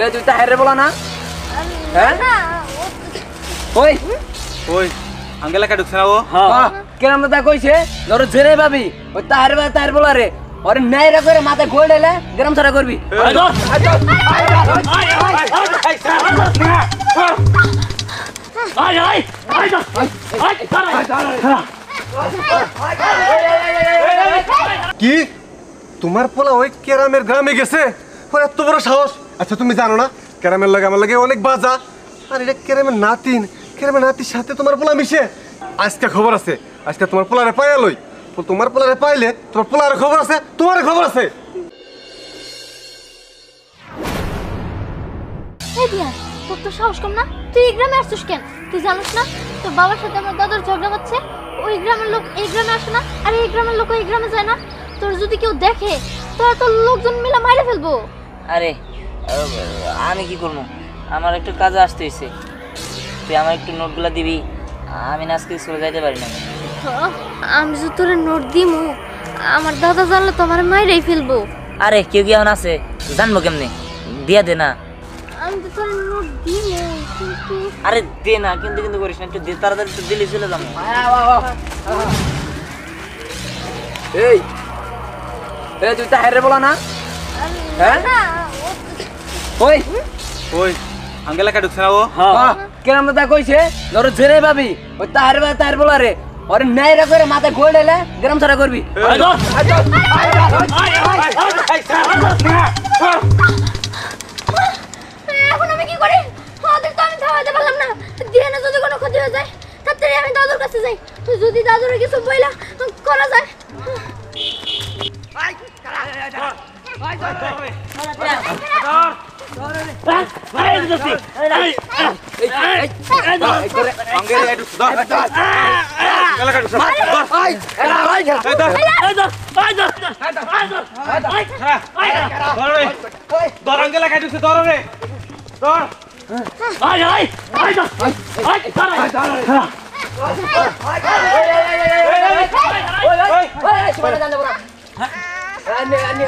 এ তুই তাহেরে বলা না? হ্যাঁ ওই ওই আঙ্গেলা কে ঢুকছে না ও? হ্যাঁ কেন তা কইছে ধরো জেনে পাবি ওই তাহের বা তাহের বলা রে ওরে নাইরা করে মাথায় গোল ঢেলে গ্রাম ছাড়া করবি। কি তোমার পোলা ওই কেরামের গ্রামে গেছে? ওর এত বড় সাহস! আচ্ছা তুমি জানো না কেরামের লাগে আমার লাগে অনেক বাজা। আর এটা কেরামের নাতির সাথে তোমার পোলা মিশে। আজকে খবর আছে, আজকে তোমার পোলারে পাইয়া লই। তোমার পোলারে পাইলে তোমার পোলার খবর আছে, তোমার খবর আছে। এই দিয়া তোর তো সাহস কম না, তুই এই গ্রামে আসছিস কেন? তুই জানিস না তোর বাবার সাথে আমার দাদার ঝগড়া হচ্ছে? ওই গ্রামের লোক এই গ্রামে আসে না, আর এই গ্রামের লোক এই গ্রামে যায় না। তোর যদি কেউ দেখে তোরা তোর লোকজন মিলে মাইরে ফেলবো। আরে আমি কি করবো, আমার একটু কাজে আসতে হয়েছে। তুই আমার একটু নোটগুলো দিবি, আমি না আজকে স্কুলে যাইতে পারি না। আমি যে তোর নোট দিমু, আমার দাদা জানলে তো আমার মাইরেই ফেলবো। আরে কেউ কি এখন আছে, জানবো কেমনে? দিয়া দে না। আমি তো তোর নোট দিমু কিন্তু। আরে দে না, কিন্তু কিন্তু করিস না, একটু দে, তাড়াতাড়ি একটু দিলে চলে যাবো। এই এ তুই তাহেরে বলা না? হ্যাঁ ওই ওই আঙ্গেলা কে ঢুকছে না ও? হ্যাঁ কেন তা কইছে ধরো জেনে পাবি ওই তাহের বা তাহের বলা রে ওরে নাইরা করে মাথায় গোল ঢেলে গ্রাম ছাড়া করবি। এখন আমি কি করি? ওদের তো আমি থামাতে পারলাম না। দিয়ে না যদি কোনো ক্ষতি হয়ে যায় তাড়াতাড়ি আমি দাদুর কাছে যাই। তুই যদি দাদুর কিছু বইলা করা যায়।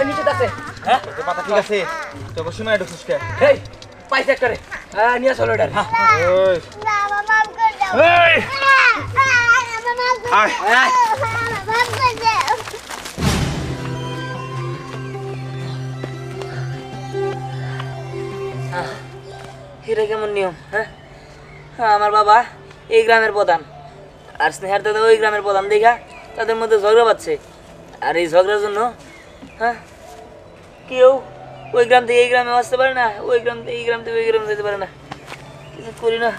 নিচে আছে পাতা ঠিক আছে, তুই অবশ্যই সময় ঢুকছিস কে? এই পাইছে করে নিয়ে চলো এটা। ওই বাবা মাফ করে দাও। এই আয় মাফ করে দাও। এটা কেমন নিয়ম? হ্যাঁ আমার বাবা এই গ্রামের প্রধান, আর স্নেহার দাদা ওই গ্রামের প্রধান, দেখা তাদের মধ্যে ঝগড়া পাচ্ছে। আর এই ঝগড়ার জন্য হ্যাঁ কেউ ওই গ্রাম থেকে এই গ্রামে আসতে পারে না, ওই গ্রাম থেকে এই গ্রাম থেকে ওই গ্রামে যেতে পারে না। কিছু করি না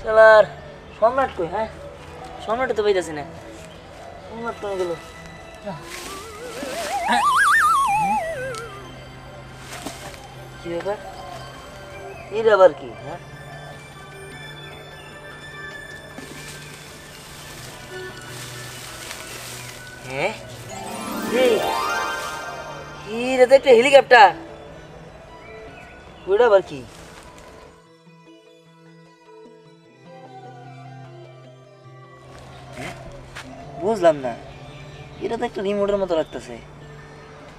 শালার। সম্রাট কই? হ্যাঁ সম্রাট তো পাইতেছি না, সম্রাট কমে গেল। কি ব্যাপার? এর আবার কি? হ্যাঁ হ্যাঁ এটা তো একটা হেলিকপ্টার, ওটা আবার কি? বুঝলাম না, এটা তো একটা রিমোটের মতো লাগতেছে।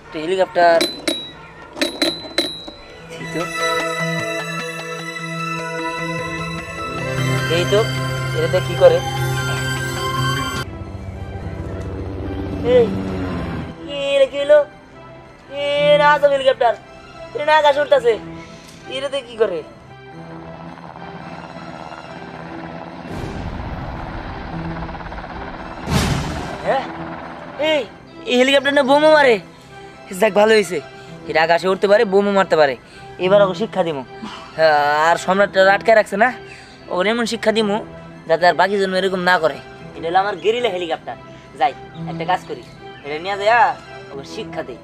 একটা হেলিকপ্টার, এই তো এটা কি করে? এই এটা কি হলো? এটা আসো হেলিকপ্টার, এটা না আকাশে উঠতেছে, এটাতে কি করে? হ্যাঁ এই হেলিকপ্টার না বোমা মারে? যাক ভালো হয়েছে, এটা আকাশে উঠতে পারে, বোমা মারতে পারে। এবার ওকে শিক্ষা দিব। আর সম্রাটটা আটকে রাখছে না, ওকে এমন শিক্ষা দিব যাতে আর বাকি জন্য এরকম না করে। এটা হলো আমার গেরিলা হেলিকপ্টার। যাই একটা কাজ করি, এটা নিয়ে যায় ওকে শিক্ষা দিই।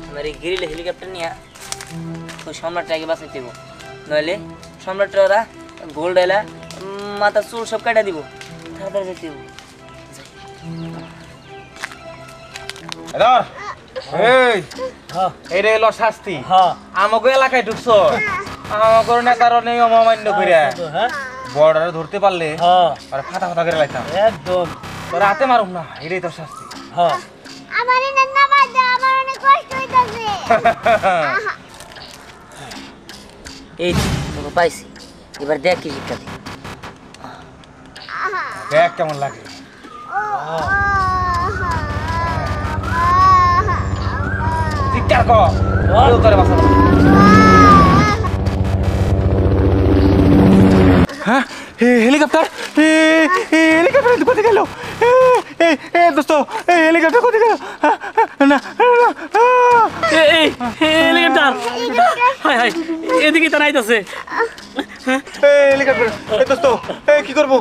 আমার এই গেরিলা হেলিকপ্টার নিয়ে ওই সম্রাটটাকে বাঁচাই দেবো, নইলে সম্রাটটা ওরা গোল ডাইলা মাথা চুল সব কাটা দিব। তাড়াতাড়ি যেতে দেবো। এই এটা হলো শাস্তি। আমাকে এলাকায় ঢুকছ, আমাকে নেতার নিয়ম অমান্য করে বর্ডারে ধরতে পারলে আর ফাটা ফাটা করে লাইতাম একদম। তোর হাতে মারুম না, এটাই তোর শাস্তি। আমার না বাদ দাও, আমার অনেক কষ্ট হইতাছে। এই তোকে পাইছি, এবার দেখ কি শিক্ষা দিই। দেখ কেমন লাগে। চিৎকার কর, কেউ তোরে বাঁচাবে না। হ্যাঁ, হেলিকপ্টার, হেলিকপ্টার কোথায় গেল? দোস্ত, হেলিকপ্টার কোথায় গেল? না হেলিকপ্টার হাই হাই এদিকে তো নাইতেছে। হেলিকপ্টার, দোস্ত কি করবো?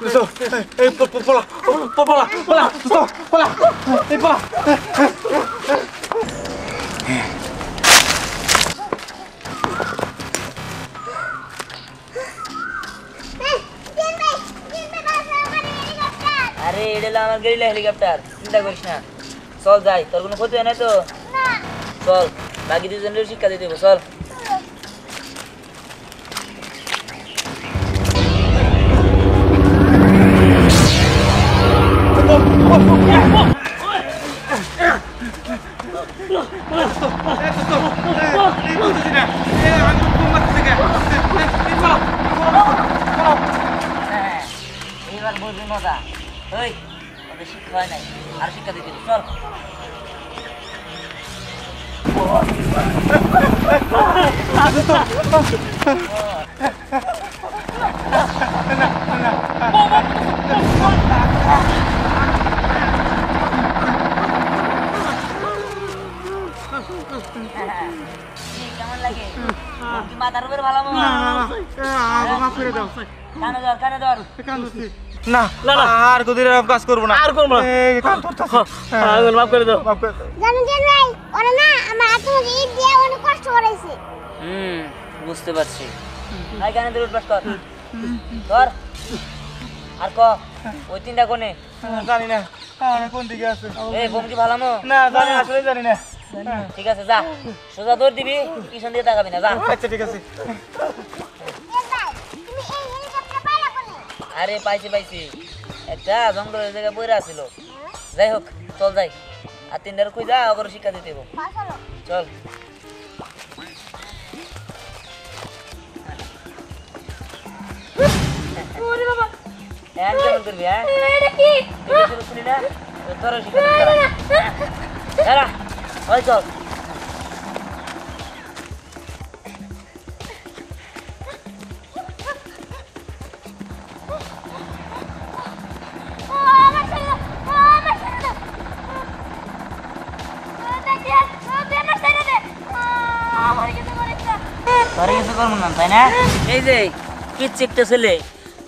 দোস্ত পলা পলা পলা, দোস্ত পলা, পলা। আরে এটা হলো আমার গেরিলা হেলিকপ্টার, চিন্তা করিস না। চল যাই, তোর কোনো ক্ষতি হয় নাই তো? চল, বাকি দুজনের শিক্ষা দিতে হবে, চল। এবার বুঝবি মজা। ওই ওদের শিক্ষা হয় নাই, আর শিক্ষা দিতে হবে, চল। কেমন লাগে? কি মাথার উপরে ভালো মা? কানে ধর, কানে ধর। না আর কোদিন কাজ করবো না, আর করবো না। মাফ করে দাও। জানেন ভাই, ওরা না আমার আত্মকে ঈদ দিয়ে অনেক কষ্ট করাইছে। বুঝতে পারছি। ভাই কানে ধরে উঠবাস কর, ধর। আর ক ওই তিনটা কোনে? জানি না কোন দিকে আছে। এই বোম কি ভালামো? না জানি, আসলে জানি না। ঠিক আছে, যা সোজা দৌড় দিবি, পিছন দিয়ে তাকাবি না, যা। আচ্ছা ঠিক আছে। তুমি এই হেলিকপ্টার পাইলা কোনে? আরে পাইছি পাইছি, একটা জঙ্গলের জায়গায় বইরা ছিল। যাই হোক, চল যাই। আর তিনটার খুঁজা ওর শিক্ষা দিতে হইব, চলো। চল। ওরে বাবা, হ্যাঁ কেমন করবি? হ্যাঁ এটা কি? শুনি না, তোর শিক্ষা দিতে দাঁড়া, ওই চল। আমার ছেলে, আমার ছেলে। দেখি, আমার ছেলে দে। আমার কিছু করিস না। তোরে কিছু করবো না, তাই না? এই যে কিচ্ছু একটা ছেলে,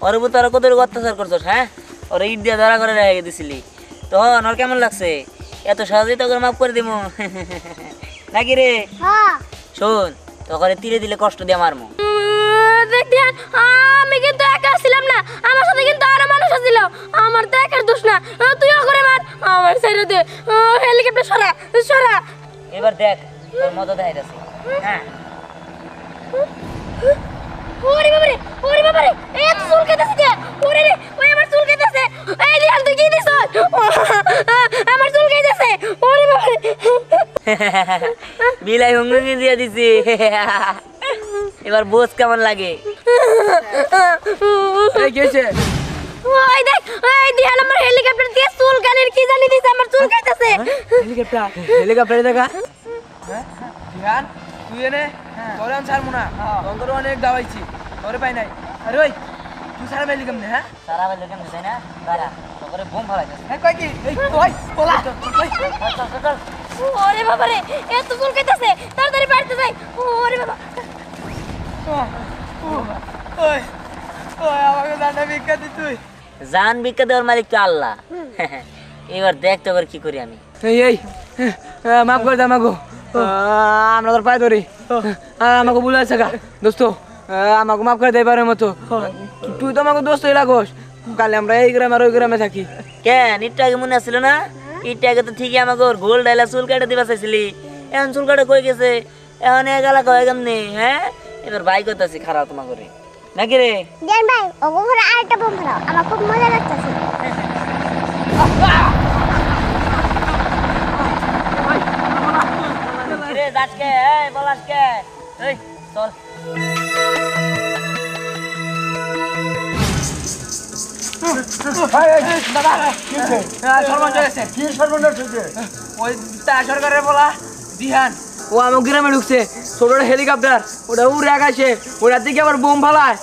ওর উপর তোরা কত অত্যাচার করছস, হ্যাঁ? ওরা ইট দিয়ে ধরা করে রেখে দিছিলি, তখন ওর কেমন লাগছে? এত সহজেই তোকে মাফ করে দিব নাকি রে? হ্যাঁ, শোন, তোকে তীরে দিলে কষ্ট দিয়ে মারমু। দেখেন আমি কিন্তু একা ছিলাম না, আমার সাথে কিন্তু আরো মানুষ ছিল। আমার তো একার দোষ না, তুইও করে মার। আমার ছেড়ে দে, হেলিকপ্টার সরা সরা। এবার দেখ তোর মজা দেখাই যাচ্ছে, হ্যাঁ? ওরে বাবারে, ওরে বাবারে, এত চুল কেটেছে কে? ওরে রে, ওই আমার চুল কেটেছে। এই দিয়াল তুই কি দিছ? আমার চুল কেটেছে। ওরে বাবারে, বিলাই হুঙ্গুঙ্গি দিয়ে দিছি। এবার বোঝ কেমন লাগে? এই গেছে ওই দেখ, এই দিয়াল আমার হেলিকপ্টার দিয়ে চুল কানের কি জানি দিছে, আমার চুল কেটেছে। হেলিকপ্টার, হেলিকপ্টার দেখা। হ্যাঁ ধ্যান, তুই এনে তোরে আমি ছাড়বো না, তোর অনেক দাওয়াইছি, তোরে পাই নাই। আরে ওই তুই ছাড়া পেলি কেমনে? হ্যাঁ সারা বেলা কেমন তাই না? দাঁড়া, তোকে বোম ফালাই যাচ্ছে। হ্যাঁ কয় কি? এই ওই পোলা ওরে বাবারে, এত চুল কেটেছে, তাড়াতাড়ি বাড়িতে যাই। ওরে বাবা, ওই ওই আমাকে জানা ভিক্ষা দি তুই। জান ভিক্ষা দেওয়ার মালিক তো আল্লাহ। এবার দেখ তো এবার কি করি আমি। এই মাফ করে দে আমাকে, আমরা তোর পায়ে ধরি, আমাকে ভুলে আছে গা দোস্ত, আমাকে মাফ করে দে এবারের মতো। তুই তো আমাকে দোস্ত লাগোস, কালে আমরা এই গ্রামে আর ওই গ্রামে থাকি। কেন একটু আগে মনে আসছিল না? একটু আগে তো ঠিকই আমাকে ওর গোল ডাইলা চুল কাটে দিবা চাইছিলি, এখন চুল কাটে কই গেছে? এখন এক এলাকা হয়ে কেমনি? হ্যাঁ এবার ভাই করতেছি খারাপ তোমার করে নাকি রে? জান ভাই, ওগো ঘরে আরেকটা বোম ফেলাও, আমার খুব মজা লাগতেছে। রে আজকে এই বল আজকে এই চল ওই তার সরকারের বলা দিহান ও আমার গ্রামে ঢুকছে ছোট হেলিকপ্টার ওটা উড়ে আকাশে ওটা থেকে আবার বোম ফালায়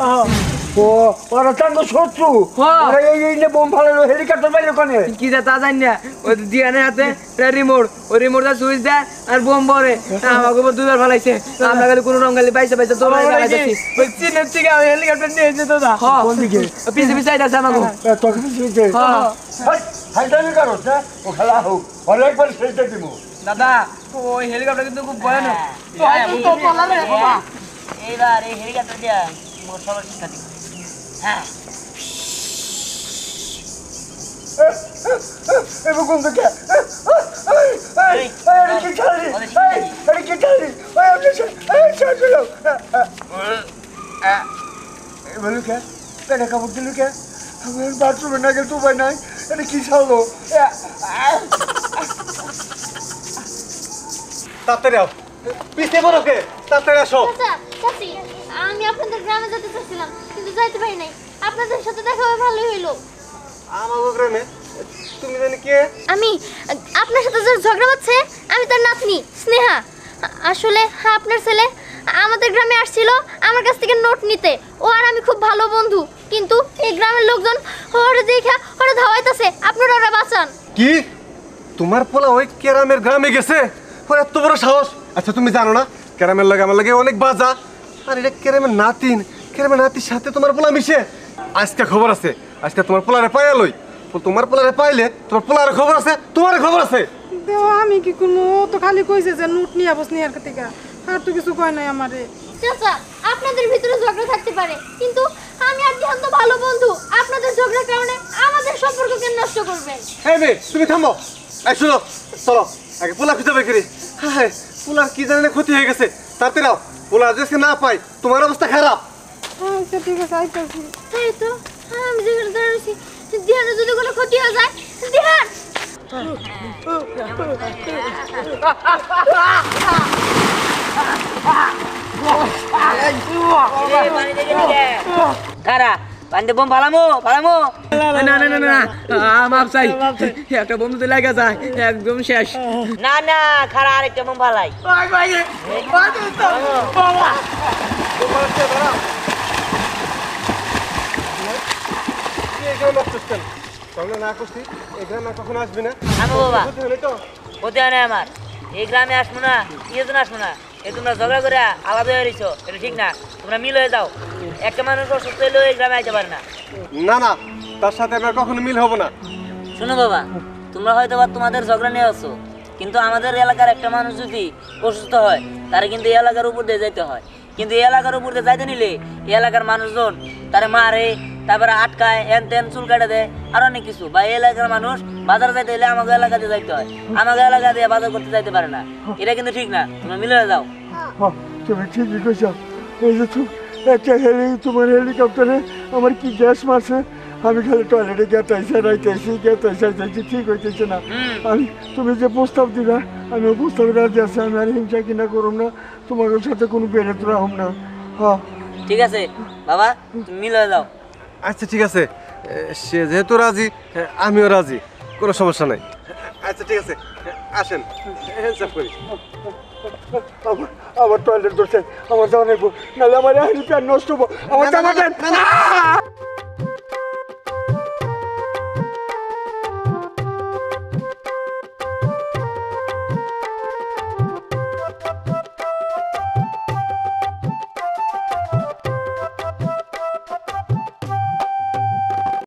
ও ওরা তো শত্রু হ্যাঁ। ওরা এই যে বোম ফালালো হেলিকপ্টার বাইরে ওখানে কি যা তা জানি না ওই দিহানের হাতে রিমোট ওই রিমোটটা সুইচ দেয় আর বোম পরে আমাকে উপর দুবার ফালাইছে আমরা খালি কোনো রঙালি পাইছে পাইছে দৌড়াই যাচ্ছি ওই চীনের থেকে ওই হেলিকপ্টার নিয়ে যেত না কোন দিকে পিছে পিছে আইতাছে আমাকে তোকে বুঝতে হ্যাঁ হাইটানি করো না ও খেলা হোক অনেকবার সেটা দিব দাদা ওই হেলিকপ্টার কিন্তু খুব ভয়ানক এইবার এই হেলিকপ্টার দিয়া মোর সবার শিক্ষা দিব হ্যাঁ এবার কোন দিকে কি চালি কি চালি চলো বলু কে পেটে কাপড় দিলু কে আমি বাথরুমে না গেলে তো উপায় নাই এটা কি চালো তাড়াতাড়ি আও পিছে বড় কে তাড়াতাড়ি আসো চাচা চাচি আমি আপনাদের গ্রামে যেতে চাচ্ছিলাম কিন্তু যাইতে পারি নাই আপনাদের সাথে দেখা হয়ে ভালোই হইলো আমার গ্রামে তুমি জানি কে আমি আপনার সাথে যে ঝগড়া হচ্ছে আমি তার নাতনি স্নেহা আসলে আপনার ছেলে আমাদের গ্রামে আসছিল আমার কাছ থেকে নোট নিতে ও আর আমি খুব ভালো বন্ধু কিন্তু এই গ্রামের লোকজন ওরে দেখা ওরে ধাওয়াইতেছে আপনারা ওরা বাঁচান কি তোমার পোলা ওই কেরামের গ্রামে গেছে ওর এত বড় সাহস আচ্ছা তুমি জানো না কেরামের লাগে আমার লাগে অনেক বাজা আর এটা কেরামের নাতির সাথে তোমার পোলা মিশে আজকে খবর আছে আজকে তোমার পোলারে পাইয়া লই তোমার পোলারে পাইলে তোমার পোলারে খবর আছে তোমার খবর আছে দেওয়া আমি কি কোনো তো খালি কইছে যে নোট নিয়ে বস নিয়ে থেকে আর তো কিছু কয় নাই আমারে চাচা আপনাদের ভিতরে ঝগড়া থাকতে পারে কিন্তু আমি আর জিহান তো ভালো বন্ধু আপনাদের ঝগড়ার কারণে আমাদের সম্পর্ক কেন নষ্ট করবেন হ্যাঁ মেয়ে তুমি থামো এই শুনো চলো আগে পোলা খুঁজে বের করি হ্যাঁ পোলার কি জানি না ক্ষতি হয়ে গেছে তাতে নাও পোলা আজকে না পাই তোমার অবস্থা খারাপ আচ্ছা ঠিক আছে আইতাছি তাই তো আমি যেখানে দাঁড়িয়েছি দিহানের যদি কোনো ক্ষতি হয়ে যায় দিহান কারা পানিতে বোম ফালামো না না না না আমার চাই একটা বন্ধুতে লাগা যায় একদম শেষ না না খারা আরেকটা বোম ফালাই না করছি এই গ্রামে কখনো আসবি না আমি বাবা ক্ষতি হলে তো হতে হয় না আমার এই গ্রামে আসবো না ইয়ে জন্য আসবো না এই তোমরা ঝগড়া করে আলাদা হয়ে রয়েছো এটা ঠিক না তোমরা মিল হয়ে যাও একটা মানুষ অসুস্থ হলেও এই গ্রামে আইতে পারে না না না তার সাথে আমার কখনো মিল হবো না শোনো বাবা তোমরা হয়তো বা তোমাদের ঝগড়া নিয়ে আসো কিন্তু আমাদের এলাকার একটা মানুষ যদি অসুস্থ হয় তারা কিন্তু এই এলাকার উপর দিয়ে যাইতে হয় কিন্তু এই এলাকার উপর দিয়ে যাইতে নিলে এই এলাকার মানুষজন তারা মারে তারপরে আটকায় এন তেন চুল কাটে দেয় আর অনেক কিছু বা এই এলাকার মানুষ বাজার যাইতে হলে আমাকে এলাকাতে যাইতে হয় আমাকে এলাকা দিয়ে বাজার করতে যাইতে পারে না এটা কিন্তু ঠিক না তোমরা মিলে যাও তুমি ঠিকই কইছ এই যে একটা তোমার হেলিকপ্টারে আমার কি গ্যাস মারছে আমি খালি টয়লেটে গেতাইছি ঠিক হইতেছে না আমি তুমি যে প্রস্তাব দিলা আমি ওই প্রস্তাবে রাজি আছি আমি আর হিংসা কিনা করুম না তোমার সাথে কোনো বেড়ে রাখুম না হ্যাঁ ঠিক আছে বাবা তুমি মিলে যাও আচ্ছা ঠিক আছে সে যেহেতু রাজি আমিও রাজি কোনো সমস্যা নাই আচ্ছা ঠিক আছে আসেন হেল্প করি আমার টয়লেট দোষে আমার জামা নেবো নাহলে আমার নষ্ট হবো আমার জামা